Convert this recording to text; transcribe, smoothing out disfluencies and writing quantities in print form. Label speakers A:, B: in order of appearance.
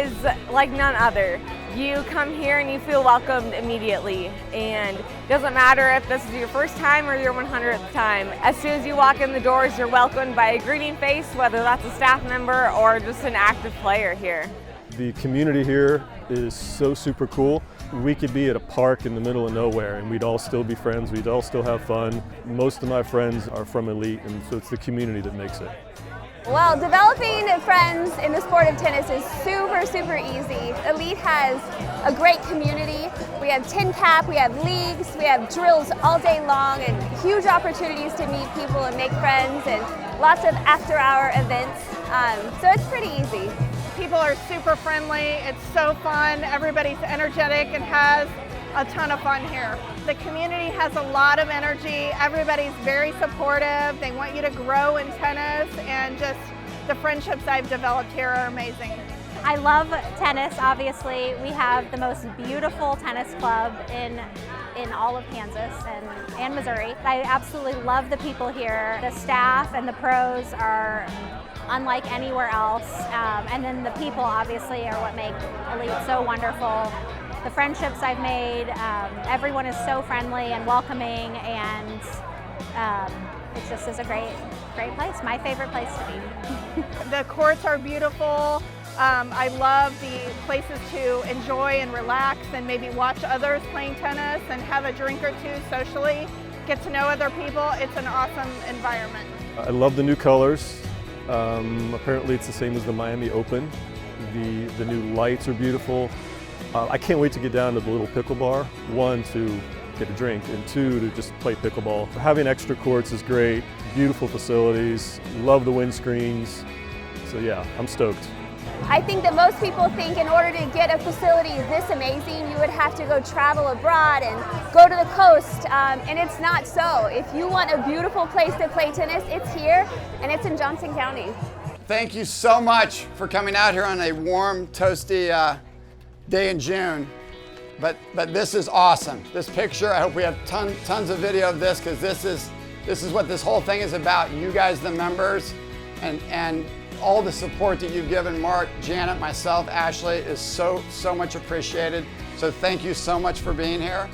A: is like none other. You come here and you feel welcomed immediately, and it doesn't matter if this is your first time or your 100th time. As soon as you walk in the doors, you're welcomed by a greeting face, whether that's a staff member or just an active player here.
B: The community here is so super cool. We could be at a park in the middle of nowhere and we'd all still be friends, we'd all still have fun. Most of my friends are from Elite, and so it's the community that makes it.
C: Well, developing friends in the sport of tennis is super, super easy. Elite has a great community. We have tin cap, we have leagues, we have drills all day long, and huge opportunities to meet people and make friends, and lots of after-hour events. So it's pretty easy.
D: People are super friendly, it's so fun, everybody's energetic and has a ton of fun here. The community has a lot of energy, everybody's very supportive, they want you to grow in tennis, and just the friendships I've developed here are amazing.
E: I love tennis, obviously. We have the most beautiful tennis club in all of Kansas and Missouri. I absolutely love the people here. The staff and the pros are unlike anywhere else, and then the people obviously are what make Elite so wonderful. The friendships I've made, everyone is so friendly and welcoming, and it just is a great place, my favorite place to be.
D: The courts are beautiful. I love the places to enjoy and relax and maybe watch others playing tennis and have a drink or two socially, get to know other people. It's an awesome environment.
B: I love the new colors. Apparently it's the same as the Miami Open. The new lights are beautiful. I can't wait to get down to the little pickle bar. One, to get a drink, and two, to just play pickleball. Having extra courts is great. Beautiful facilities. Love the windscreens. So yeah, I'm stoked.
C: I think that most people think in order to get a facility this amazing, you would have to go travel abroad and go to the coast, and it's not so. If you want a beautiful place to play tennis, it's here, and it's in Johnson County.
F: Thank you so much for coming out here on a warm, toasty day in June. But this is awesome. This picture, I hope we have tons of video of this, because this is what this whole thing is about. You guys, the members, and all the support that you've given Mark, Janet, myself, Ashley, is so much appreciated. So thank you so much for being here.